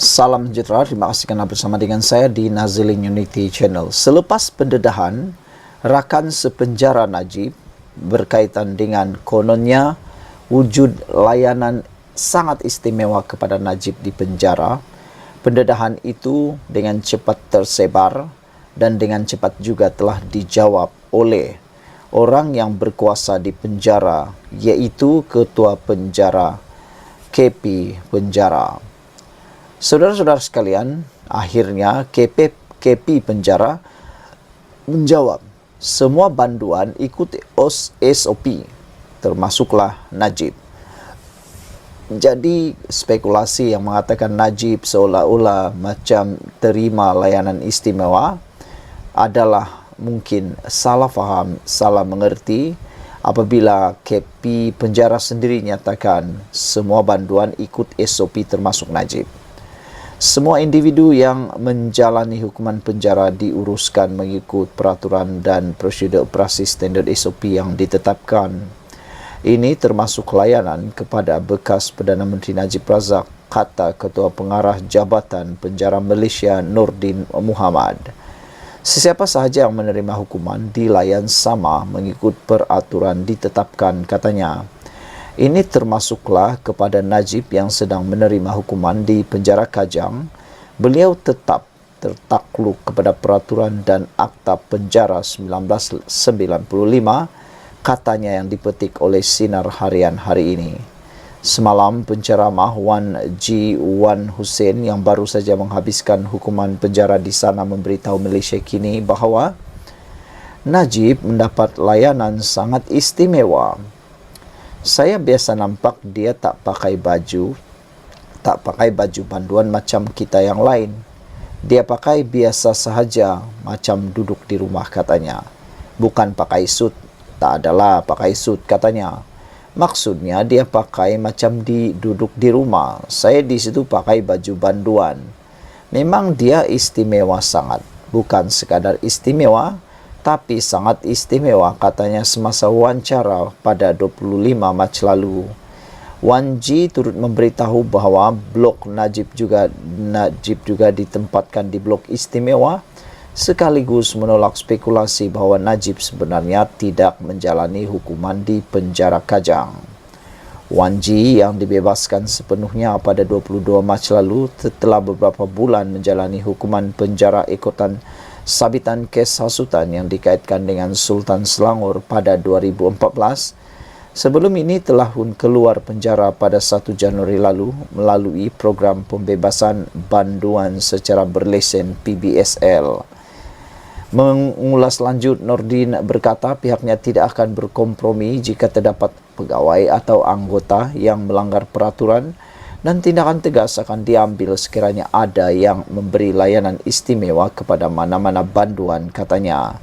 Salam sejahtera, terima kasih kerana bersama dengan saya di Nazilin Unity Channel. Selepas pendedahan, rakan sepenjara Najib berkaitan dengan kononnya wujud layanan sangat istimewa kepada Najib di penjara. Pendedahan itu dengan cepat tersebar dan dengan cepat juga telah dijawab oleh orang yang berkuasa di penjara, iaitu Ketua Penjara KP Penjara. Saudara-saudara sekalian, akhirnya KP Penjara menjawab semua banduan ikut SOP, termasuklah Najib. Jadi spekulasi yang mengatakan Najib seolah-olah macam terima layanan istimewa adalah mungkin salah faham, salah mengerti apabila KP Penjara sendiri nyatakan semua banduan ikut SOP termasuk Najib. Semua individu yang menjalani hukuman penjara diuruskan mengikut peraturan dan prosedur operasi standard SOP yang ditetapkan. Ini termasuk layanan kepada bekas Perdana Menteri Najib Razak, kata Ketua Pengarah Jabatan Penjara Malaysia Nordin Muhammad. Sesiapa sahaja yang menerima hukuman dilayan sama mengikut peraturan ditetapkan, katanya. Ini termasuklah kepada Najib yang sedang menerima hukuman di penjara Kajang. Beliau tetap tertakluk kepada peraturan dan Akta Penjara 1995, katanya yang dipetik oleh Sinar Harian hari ini. Semalam penceramah Wan Ji Wan Hussein yang baru saja menghabiskan hukuman penjara di sana memberitahu Malaysia kini bahawa Najib mendapat layanan sangat istimewa. Saya biasa nampak dia tak pakai baju banduan macam kita yang lain. Dia pakai biasa sahaja macam duduk di rumah, katanya. Bukan pakai suit, tak adalah pakai suit, katanya. Maksudnya dia pakai macam duduk di rumah. Saya di situ pakai baju banduan. Memang dia istimewa sangat. Bukan sekadar istimewa, tapi sangat istimewa, katanya semasa wawancara pada 25 Mac lalu. Wan Ji turut memberitahu bahawa blok Najib juga ditempatkan di blok istimewa, sekaligus menolak spekulasi bahawa Najib sebenarnya tidak menjalani hukuman di penjara Kajang. Wan Ji yang dibebaskan sepenuhnya pada 22 Mac lalu setelah beberapa bulan menjalani hukuman penjara ikutan sabitan kes hasutan yang dikaitkan dengan Sultan Selangor pada 2014. Sebelum ini telah pun keluar penjara pada 1 Januari lalu melalui program pembebasan banduan secara berlesen PBSL. Mengulas lanjut, Nordin berkata pihaknya tidak akan berkompromi jika terdapat pegawai atau anggota yang melanggar peraturan dan tindakan tegas akan diambil sekiranya ada yang memberi layanan istimewa kepada mana-mana banduan, katanya.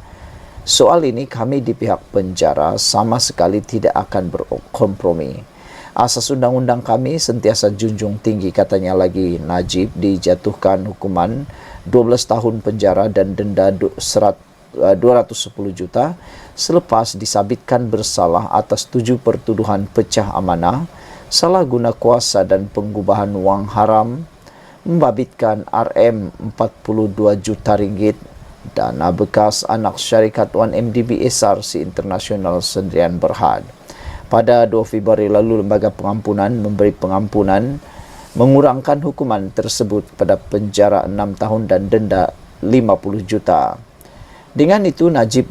Soal ini kami di pihak penjara sama sekali tidak akan berkompromi. Asas undang-undang kami sentiasa junjung tinggi, katanya lagi. Najib dijatuhkan hukuman 12 tahun penjara dan denda 210 juta selepas disabitkan bersalah atas 7 pertuduhan pecah amanah, salah guna kuasa dan pengubahan wang haram, membabitkan RM42 juta ringgit, dana bekas anak syarikat 1MDB SRC International Sendirian Berhad. Pada 2 Februari lalu, Lembaga Pengampunan memberi pengampunan mengurangkan hukuman tersebut pada penjara 6 tahun dan denda 50 juta. Dengan itu, Najib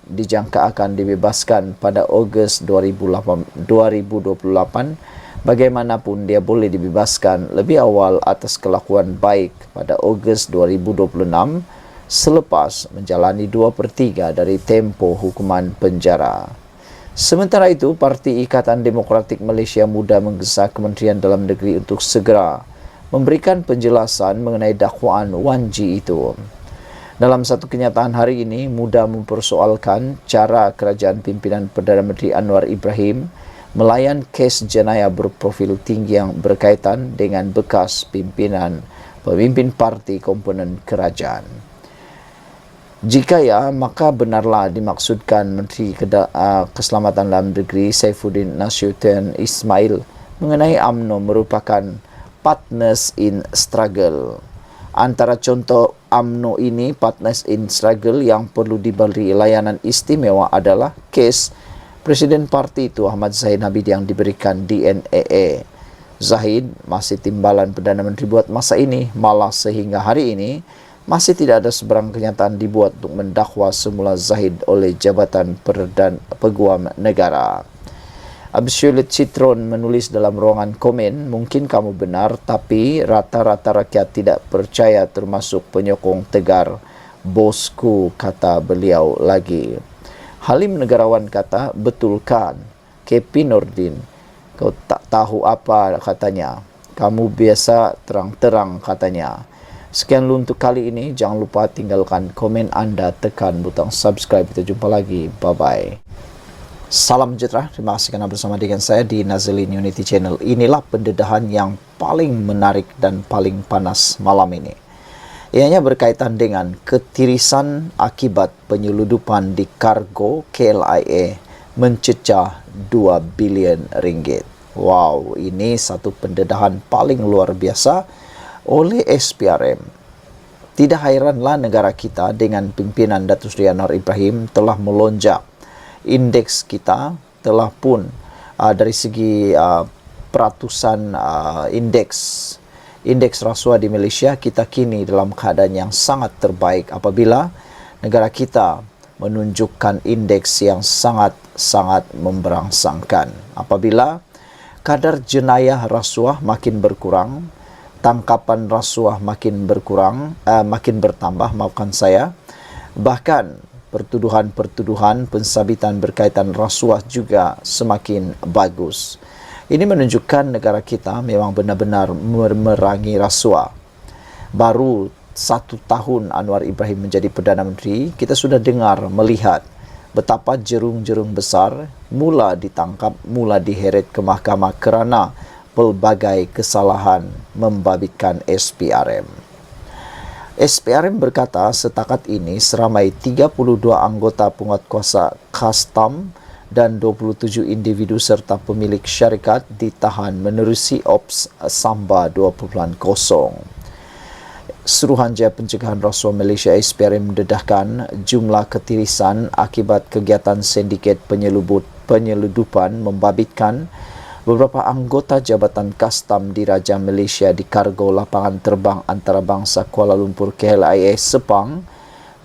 dijangka akan dibebaskan pada Ogos 2028. Bagaimanapun dia boleh dibebaskan lebih awal atas kelakuan baik pada Ogos 2026 selepas menjalani 2/3 dari tempoh hukuman penjara. Sementara itu, Parti Ikatan Demokratik Malaysia Muda menggesa Kementerian Dalam Negeri untuk segera memberikan penjelasan mengenai dakwaan Wan Ji itu. Dalam satu kenyataan hari ini, Muda mempersoalkan cara kerajaan pimpinan Perdana Menteri Anwar Ibrahim melayan kes jenayah berprofil tinggi yang berkaitan dengan bekas pemimpin parti komponen kerajaan. Jika ya, maka benarlah dimaksudkan Menteri Keselamatan Dalam Negeri Saifuddin Nasution Ismail mengenai UMNO merupakan partners in struggle. Antara contoh UMNO ini, partners in struggle, yang perlu diberi layanan istimewa adalah kes Presiden Parti itu Ahmad Zahid Hamid yang diberikan DNAA. Zahid masih timbalan Perdana Menteri buat masa ini, malah sehingga hari ini masih tidak ada sebarang kenyataan dibuat untuk mendakwa semula Zahid oleh Jabatan Peguam Negara. Absolute Citron menulis dalam ruangan komen, mungkin kamu benar, tapi rata-rata rakyat tidak percaya termasuk penyokong Tegar. Bosku, kata beliau lagi. Halim Negarawan kata, betul kan? KP Nordin, kau tak tahu apa, katanya. Kamu biasa terang-terang, katanya. Sekian dulu untuk kali ini. Jangan lupa tinggalkan komen Anda, tekan butang subscribe. Kita jumpa lagi. Bye-bye. Salam sejahtera, terima kasih kerana bersama dengan saya di Nazilin Unity Channel. Inilah pendedahan yang paling menarik dan paling panas malam ini. Ianya berkaitan dengan ketirisan akibat penyeludupan di kargo KLIA mencecah 2 bilion ringgit. Wow, ini satu pendedahan paling luar biasa oleh SPRM. Tidak hairanlah negara kita dengan pimpinan Datuk Seri Anwar Ibrahim telah melonjak. Indeks kita telah pun dari segi peratusan indeks rasuah di Malaysia, kita kini dalam keadaan yang sangat terbaik apabila negara kita menunjukkan indeks yang sangat-sangat memberangsangkan. Apabila kadar jenayah rasuah makin berkurang, tangkapan rasuah makin bertambah, maafkan saya, bahkan pertuduhan-pertuduhan pensabitan berkaitan rasuah juga semakin bagus. Ini menunjukkan negara kita memang benar-benar memerangi rasuah. Baru 1 tahun Anwar Ibrahim menjadi Perdana Menteri, kita sudah dengar, melihat betapa jerung-jerung besar mula ditangkap, mula diheret ke mahkamah kerana pelbagai kesalahan membabitkan SPRM. SPRM berkata setakat ini seramai 32 anggota penguatkuasa kastam dan 27 individu serta pemilik syarikat ditahan menerusi Ops Samba 2.0. Suruhanjaya Pencegahan Rasuah Malaysia SPRM mendedahkan jumlah ketirisan akibat kegiatan sindiket penyeludupan membabitkan beberapa anggota Jabatan Kastam Diraja Malaysia di kargo lapangan terbang antarabangsa Kuala Lumpur KLIA Sepang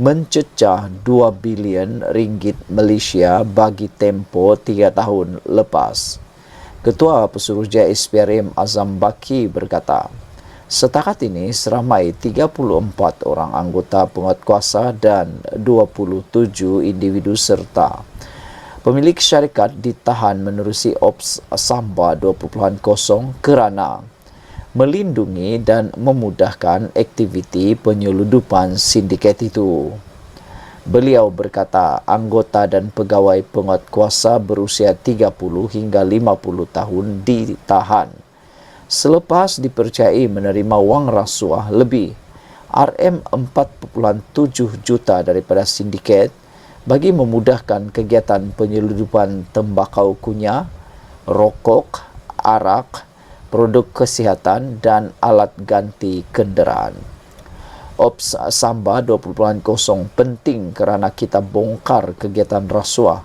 mencecah 2 bilion ringgit Malaysia bagi tempoh 3 tahun lepas. Ketua Pesuruhjaya SPRM Azam Baki berkata, setakat ini seramai 34 orang anggota penguatkuasa dan 27 individu serta pemilik syarikat ditahan menerusi Ops Samba 2.0 kerana melindungi dan memudahkan aktiviti penyeludupan sindiket itu. Beliau berkata anggota dan pegawai penguatkuasa berusia 30 hingga 50 tahun ditahan selepas dipercayai menerima wang rasuah lebih RM4.7 juta daripada sindiket bagi memudahkan kegiatan penyeludupan tembakau kunyah, rokok, arak, produk kesihatan dan alat ganti kenderaan. Ops Samba 2.0 penting kerana kita bongkar kegiatan rasuah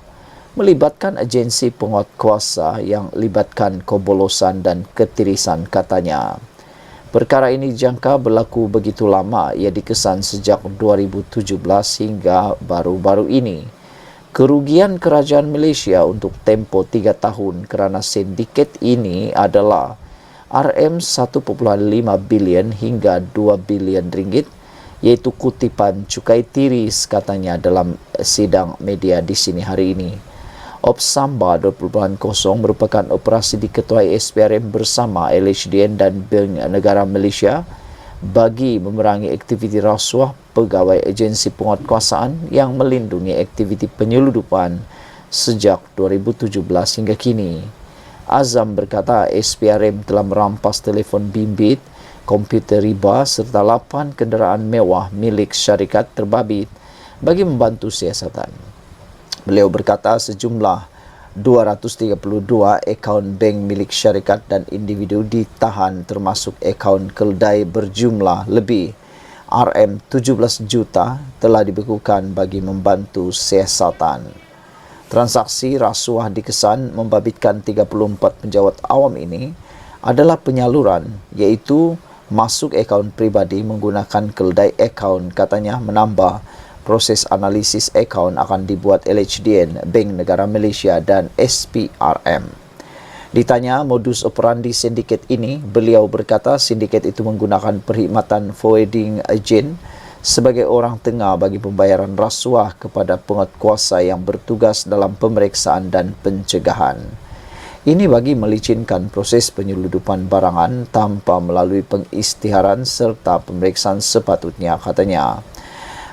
melibatkan agensi penguatkuasa yang libatkan kebolosan dan ketirisan, katanya. Perkara ini jangka berlaku begitu lama, ia dikesan sejak 2017 hingga baru-baru ini. Kerugian kerajaan Malaysia untuk tempoh 3 tahun kerana sindiket ini adalah RM1.5 bilion hingga 2 bilion ringgit, iaitu kutipan cukai tiris, katanya dalam sidang media di sini hari ini. Ops Samba 2.0 merupakan operasi diketuai SPRM bersama LHDN dan Bank Negara Malaysia bagi memerangi aktiviti rasuah pegawai agensi penguatkuasaan yang melindungi aktiviti penyeludupan sejak 2017 hingga kini. Azam berkata SPRM telah merampas telefon bimbit, komputer riba serta 8 kenderaan mewah milik syarikat terbabit bagi membantu siasatan. Beliau berkata sejumlah 232 akaun bank milik syarikat dan individu ditahan termasuk akaun keldai berjumlah lebih RM17 juta telah dibekukan bagi membantu siasatan. Transaksi rasuah dikesan membabitkan 34 penjawat awam ini adalah penyaluran, iaitu masuk akaun pribadi menggunakan keldai akaun. Katanya menambah proses analisis akaun akan dibuat LHDN, Bank Negara Malaysia dan SPRM. Ditanya modus operandi sindiket ini, beliau berkata sindiket itu menggunakan perkhidmatan forwarding agent sebagai orang tengah bagi pembayaran rasuah kepada penguatkuasa yang bertugas dalam pemeriksaan dan pencegahan. Ini bagi melicinkan proses penyeludupan barangan tanpa melalui pengisytiharan serta pemeriksaan sepatutnya, katanya.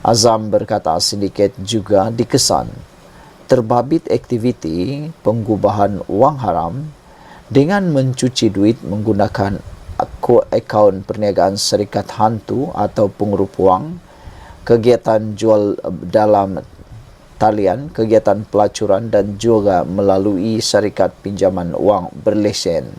Azam berkata sindiket juga dikesan terbabit aktiviti penggubahan wang haram dengan mencuci duit menggunakan akaun perniagaan syarikat hantu atau pengurup wang, kegiatan jual dalam talian, kegiatan pelacuran dan juga melalui syarikat pinjaman wang berlesen.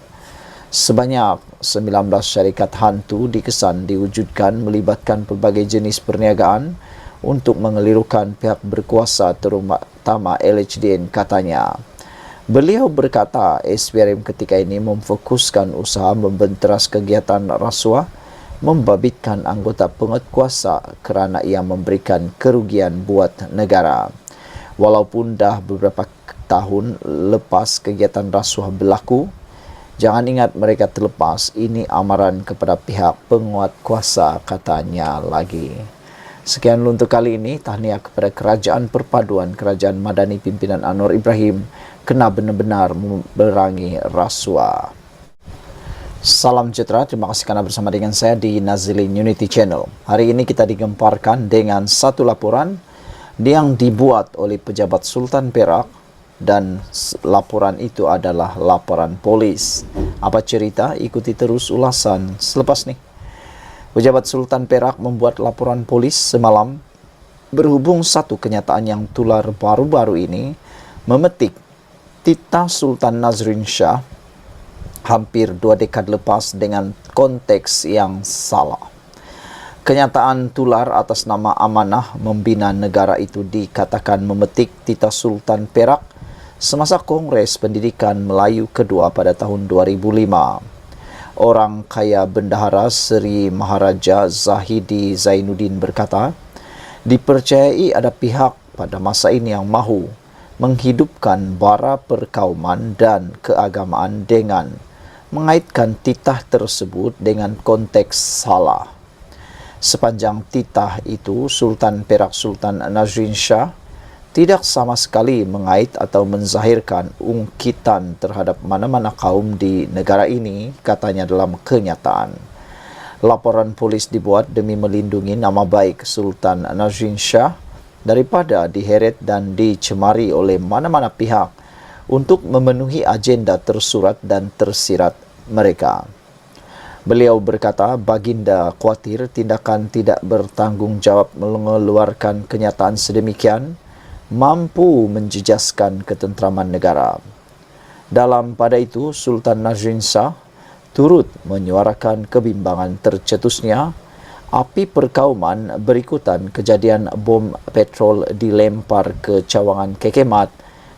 Sebanyak 19 syarikat hantu dikesan diwujudkan melibatkan pelbagai jenis perniagaan untuk mengelirukan pihak berkuasa terutama LHDN, katanya. Beliau berkata SPRM ketika ini memfokuskan usaha membenteras kegiatan rasuah membabitkan anggota penguatkuasa kerana ia memberikan kerugian buat negara. Walaupun dah beberapa tahun lepas kegiatan rasuah berlaku, jangan ingat mereka terlepas. Ini amaran kepada pihak penguatkuasa, katanya lagi. Sekian untuk kali ini. Tahniah kepada Kerajaan Perpaduan Kerajaan Madani pimpinan Anwar Ibrahim kena benar-benar memerangi rasuah. Salam sejahtera, terima kasih kerana bersama dengan saya di Nazilin Unity Channel. Hari ini kita digemparkan dengan satu laporan yang dibuat oleh pejabat Sultan Perak dan laporan itu adalah laporan polis. Apa cerita? Ikuti terus ulasan selepas ni. Pejabat Sultan Perak membuat laporan polis semalam berhubung satu kenyataan yang tular baru-baru ini memetik titah Sultan Nazrin Shah hampir 2 dekad lepas dengan konteks yang salah. Kenyataan tular atas nama amanah membina negara itu dikatakan memetik titah Sultan Perak semasa Kongres Pendidikan Melayu kedua pada tahun 2005. Orang kaya bendahara Seri Maharaja Zahidi Zainuddin berkata, dipercayai ada pihak pada masa ini yang mahu menghidupkan bara perkauman dan keagamaan dengan mengaitkan titah tersebut dengan konteks salah. Sepanjang titah itu, Sultan Perak Sultan Nazrin Shah tidak sama sekali mengait atau menzahirkan ungkitan terhadap mana-mana kaum di negara ini, katanya dalam kenyataan. Laporan polis dibuat demi melindungi nama baik Sultan Nazrin Shah daripada diheret dan dicemari oleh mana-mana pihak untuk memenuhi agenda tersurat dan tersirat mereka. Beliau berkata baginda khawatir tindakan tidak bertanggungjawab mengeluarkan kenyataan sedemikian mampu menjejaskan ketenteraman negara. Dalam pada itu, Sultan Nazrin Shah turut menyuarakan kebimbangan tercetusnya api perkauman berikutan kejadian bom petrol dilempar ke cawangan Kekemat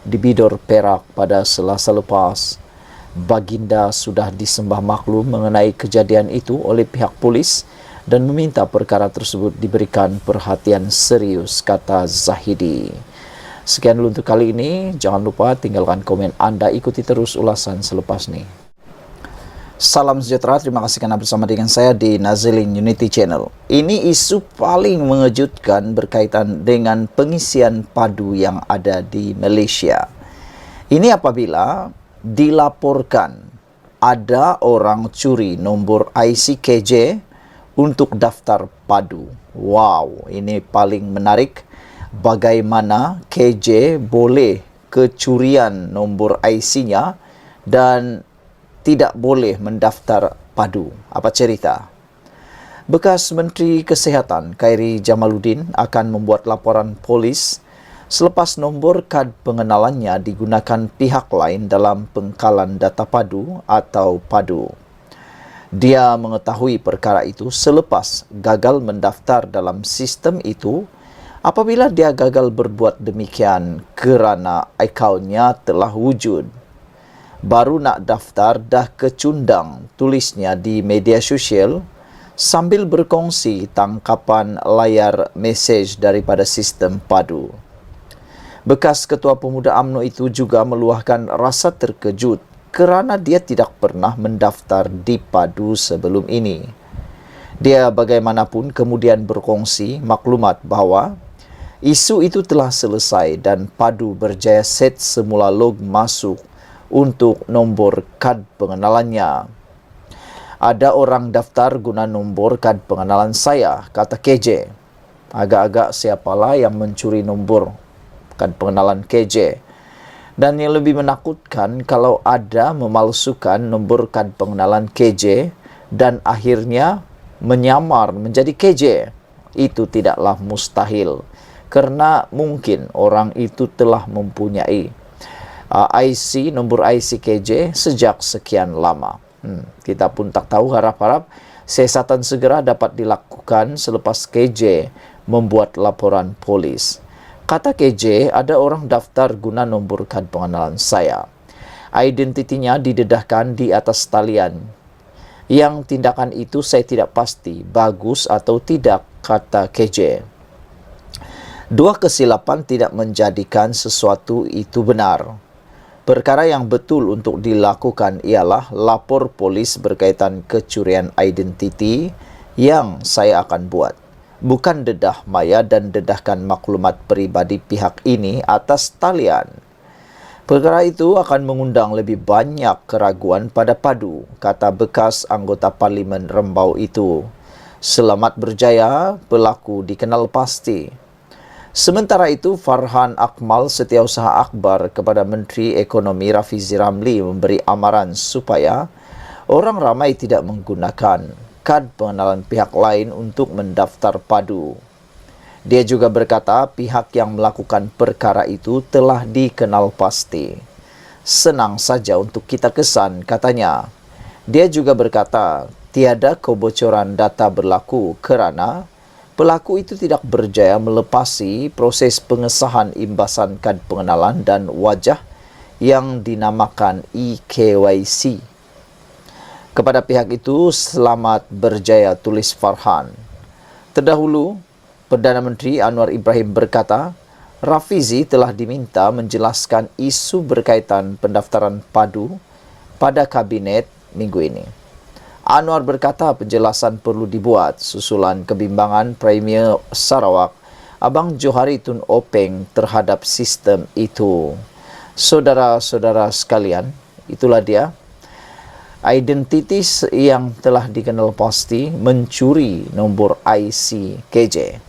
di Bidor Perak pada Selasa lepas. Baginda sudah disembah maklum mengenai kejadian itu oleh pihak polis dan meminta perkara tersebut diberikan perhatian serius, kata Zahidi. Sekian dulu untuk kali ini. Jangan lupa tinggalkan komen Anda. Ikuti terus ulasan selepas ini. Salam sejahtera. Terima kasih kerana bersama dengan saya di Nazilin Unity Channel. Ini isu paling mengejutkan berkaitan dengan pengisian padu yang ada di Malaysia. Ini apabila dilaporkan ada orang curi nombor IC KJ untuk daftar padu. Wow, ini paling menarik. Bagaimana KJ boleh kecurian nombor IC-nya dan tidak boleh mendaftar padu. Apa cerita? Bekas Menteri Kesihatan Khairi Jamaluddin akan membuat laporan polis Selepas nombor kad pengenalannya digunakan pihak lain dalam pengkalan data padu atau padu. Dia mengetahui perkara itu selepas gagal mendaftar dalam sistem itu. Apabila dia gagal berbuat demikian kerana akaunnya telah wujud, baru nak daftar dah kecundang, tulisnya di media sosial sambil berkongsi tangkapan layar mesej daripada sistem padu. Bekas Ketua Pemuda UMNO itu juga meluahkan rasa terkejut kerana dia tidak pernah mendaftar di padu sebelum ini. Dia bagaimanapun kemudian berkongsi maklumat bahawa isu itu telah selesai dan padu berjaya set semula log masuk untuk nombor kad pengenalannya. Ada orang daftar guna nombor kad pengenalan saya, kata KJ. Agak-agak siapalah yang mencuri nombor kad pengenalan KJ. Dan yang lebih menakutkan kalau ada memalsukan nombor kad pengenalan KJ dan akhirnya menyamar menjadi KJ. Itu tidaklah mustahil. Kerana mungkin orang itu telah mempunyai nombor IC KJ sejak sekian lama. Kita pun tak tahu, harap-harap siasatan segera dapat dilakukan selepas KJ membuat laporan polis. Kata KJ, ada orang daftar guna nombor kad pengenalan saya. Identitinya didedahkan di atas talian. Yang tindakan itu saya tidak pasti bagus atau tidak, kata KJ. Dua kesilapan tidak menjadikan sesuatu itu benar. Perkara yang betul untuk dilakukan ialah lapor polis berkaitan kecurian identiti yang saya akan buat. Bukan dedah maya dan dedahkan maklumat peribadi pihak ini atas talian. Perkara itu akan mengundang lebih banyak keraguan pada padu, kata bekas anggota Parlimen Rembau itu. Selamat berjaya, pelaku dikenal pasti. Sementara itu, Farhan Akmal, Setiausaha Akbar kepada Menteri Ekonomi Rafizi Ramli memberi amaran supaya orang ramai tidak menggunakan kad pengenalan pihak lain untuk mendaftar padu. Dia juga berkata pihak yang melakukan perkara itu telah dikenal pasti. Senang saja untuk kita kesan, katanya. Dia juga berkata tiada kebocoran data berlaku kerana pelaku itu tidak berjaya melepasi proses pengesahan imbasan kad pengenalan dan wajah yang dinamakan eKYC. Kepada pihak itu, selamat berjaya, tulis Farhan. Terdahulu, Perdana Menteri Anwar Ibrahim berkata, Rafizi telah diminta menjelaskan isu berkaitan pendaftaran padu pada Kabinet minggu ini. Anwar berkata penjelasan perlu dibuat susulan kebimbangan Premier Sarawak, Abang Johari Tun Openg terhadap sistem itu. Saudara-saudara sekalian, itulah dia. Identitas yang telah dikenal pasti mencuri nombor IC KJ.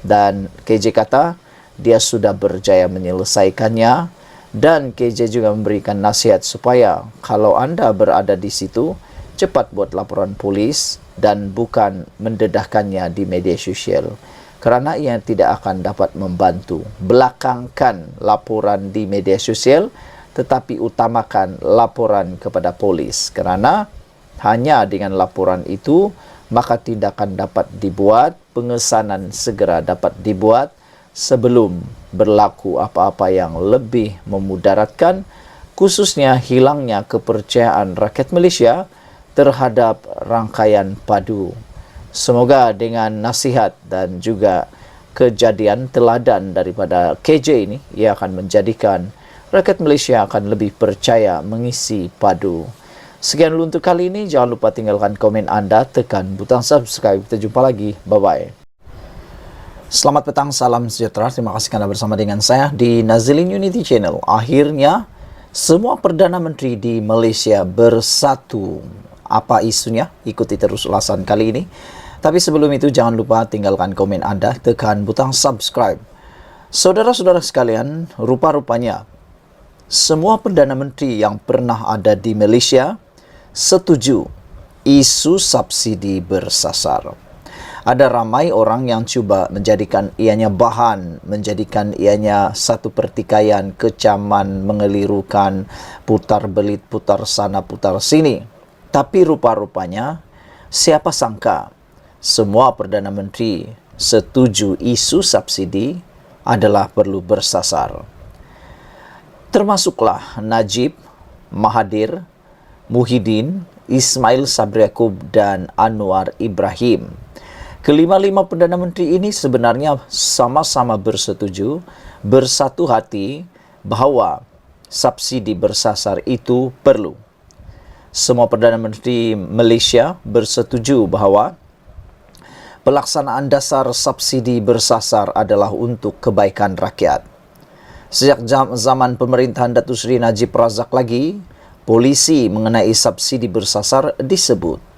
Dan KJ kata dia sudah berjaya menyelesaikannya, dan KJ juga memberikan nasihat supaya kalau anda berada di situ, cepat buat laporan polis dan bukan mendedahkannya di media sosial. Kerana ia tidak akan dapat membantu. Belakangkan laporan di media sosial, tetapi utamakan laporan kepada polis. Kerana hanya dengan laporan itu, maka tindakan dapat dibuat, pengesanan segera dapat dibuat sebelum berlaku apa-apa yang lebih memudaratkan, khususnya hilangnya kepercayaan rakyat Malaysia terhadap rangkaian padu. Semoga dengan nasihat dan juga kejadian teladan daripada KJ ini, ia akan menjadikan rakyat Malaysia akan lebih percaya mengisi padu. Sekian dulu untuk kali ini. Jangan lupa tinggalkan komen anda, tekan butang subscribe. Kita jumpa lagi. Bye-bye. Selamat petang, salam sejahtera. Terima kasih kerana bersama dengan saya di Nazilin Unity Channel. Akhirnya, semua Perdana Menteri di Malaysia bersatu. Apa isunya? Ikuti terus ulasan kali ini. Tapi sebelum itu, jangan lupa tinggalkan komen anda, tekan butang subscribe. Saudara-saudara sekalian, rupa-rupanya semua Perdana Menteri yang pernah ada di Malaysia setuju isu subsidi bersasar. Ada ramai orang yang cuba menjadikan ianya bahan, menjadikan ianya satu pertikaian, kecaman, mengelirukan, putar belit, putar sana, putar sini. Tapi rupa-rupanya, siapa sangka semua Perdana Menteri setuju isu subsidi adalah perlu bersasar. Termasuklah Najib, Mahathir, Muhyiddin, Ismail Sabri Yaakob dan Anwar Ibrahim. Kelima-lima Perdana Menteri ini sebenarnya sama-sama bersetuju, bersatu hati bahawa subsidi bersasar itu perlu. Semua Perdana Menteri Malaysia bersetuju bahawa pelaksanaan dasar subsidi bersasar adalah untuk kebaikan rakyat. Sejak zaman pemerintahan Datuk Seri Najib Razak lagi, polisi mengenai subsidi bersasar disebut.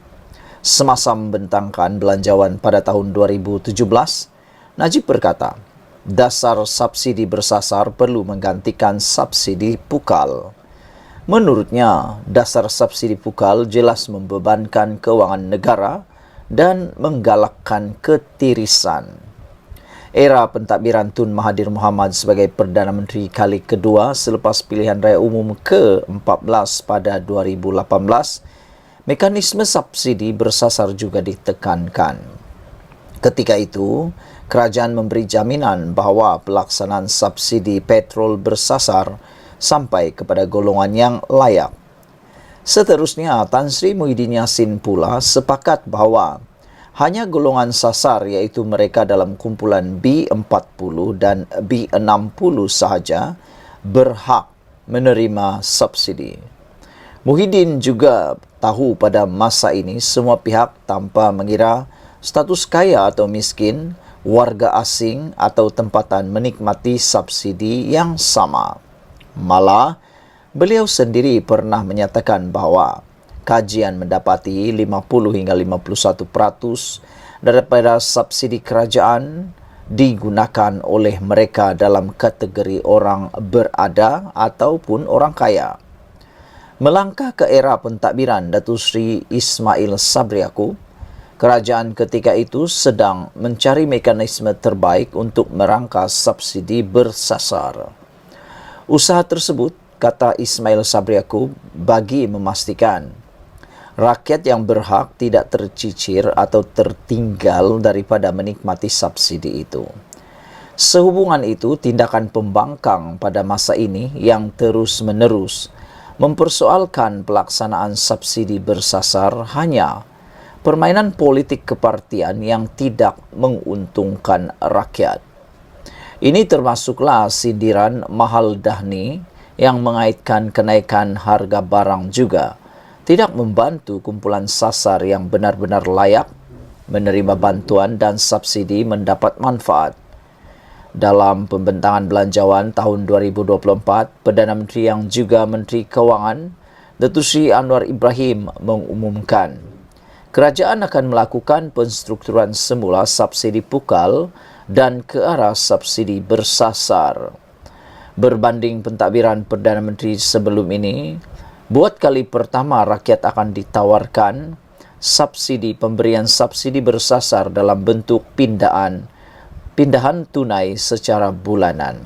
Semasa membentangkan belanjawan pada tahun 2017, Najib berkata, dasar subsidi bersasar perlu menggantikan subsidi pukal. Menurutnya, dasar subsidi pukal jelas membebankan kewangan negara dan menggalakkan ketirisan. Era pentadbiran Tun Mahathir Mohamad sebagai Perdana Menteri kali kedua selepas pilihan raya umum ke-14 pada 2018, mekanisme subsidi bersasar juga ditekankan. Ketika itu, kerajaan memberi jaminan bahawa pelaksanaan subsidi petrol bersasar sampai kepada golongan yang layak. Seterusnya, Tan Sri Muhyiddin Yassin pula sepakat bahawa hanya golongan sasar iaitu mereka dalam kumpulan B40 dan B60 sahaja berhak menerima subsidi. Muhyiddin juga tahu pada masa ini semua pihak tanpa mengira status kaya atau miskin, warga asing atau tempatan menikmati subsidi yang sama. Malah, beliau sendiri pernah menyatakan bahawa kajian mendapati 50 hingga 51% daripada subsidi kerajaan digunakan oleh mereka dalam kategori orang berada ataupun orang kaya. Melangkah ke era pentadbiran Datuk Seri Ismail Sabri Yaakob, kerajaan ketika itu sedang mencari mekanisme terbaik untuk merangkas subsidi bersasar. Usaha tersebut, kata Ismail Sabri Yaakob, bagi memastikan rakyat yang berhak tidak tercicir atau tertinggal daripada menikmati subsidi itu. Sehubungan itu, tindakan pembangkang pada masa ini yang terus-menerus mempersoalkan pelaksanaan subsidi bersasar hanya permainan politik kepartian yang tidak menguntungkan rakyat. Ini termasuklah sindiran Mahal Dahni yang mengaitkan kenaikan harga barang juga tidak membantu kumpulan sasar yang benar-benar layak menerima bantuan dan subsidi mendapat manfaat. Dalam pembentangan belanjawan tahun 2024, Perdana Menteri yang juga Menteri Kewangan, Datuk Seri Anwar Ibrahim mengumumkan kerajaan akan melakukan penstrukturan semula subsidi pukal dan ke arah subsidi bersasar. Berbanding pentadbiran Perdana Menteri sebelum ini, buat kali pertama rakyat akan ditawarkan pemberian subsidi bersasar dalam bentuk pindahan tunai secara bulanan.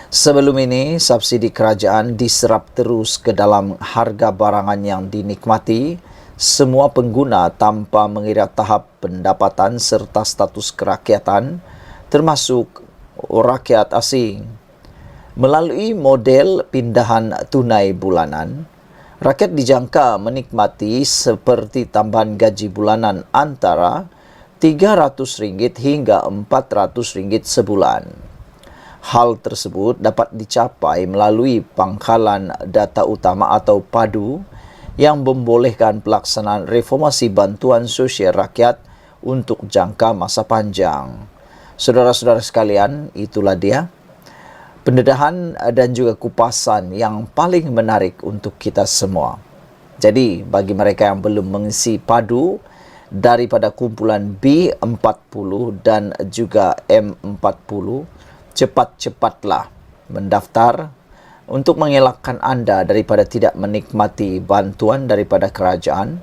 Sebelum ini, subsidi kerajaan diserap terus ke dalam harga barangan yang dinikmati semua pengguna tanpa mengira tahap pendapatan serta status kerakyatan, termasuk rakyat asing. Melalui model pindahan tunai bulanan, rakyat dijangka menikmati seperti tambahan gaji bulanan antara RM300 hingga RM400 sebulan. Hal tersebut dapat dicapai melalui pangkalan data utama atau PADU yang membolehkan pelaksanaan reformasi bantuan sosial rakyat untuk jangka masa panjang. Saudara-saudara sekalian, itulah dia pendedahan dan juga kupasan yang paling menarik untuk kita semua. Jadi, bagi mereka yang belum mengisi PADU daripada kumpulan B40 dan juga M40, cepat-cepatlah mendaftar untuk mengelakkan anda daripada tidak menikmati bantuan daripada kerajaan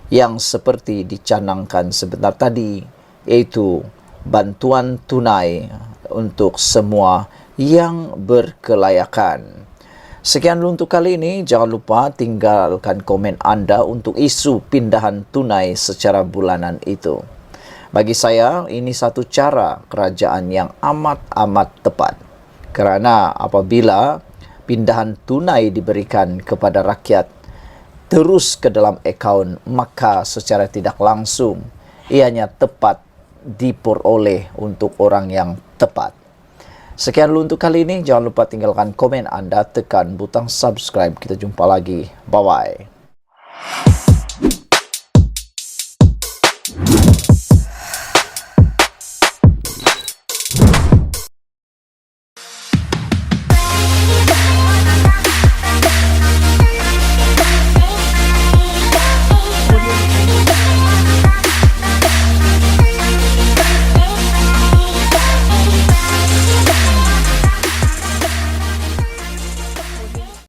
yang seperti dicanangkan sebentar tadi, yaitu bantuan tunai untuk semua yang berkelayakan. Sekian dulu untuk kali ini. Jangan lupa tinggalkan komen Anda untuk isu pindahan tunai secara bulanan itu. Bagi saya, ini satu cara kerajaan yang amat-amat tepat. Kerana apabila pindahan tunai diberikan kepada rakyat terus ke dalam akaun, maka secara tidak langsung ianya tepat diperoleh untuk orang yang tepat. Sekian dulu untuk kali ini. Jangan lupa tinggalkan komen Anda, tekan butang subscribe. Kita jumpa lagi. Bye-bye.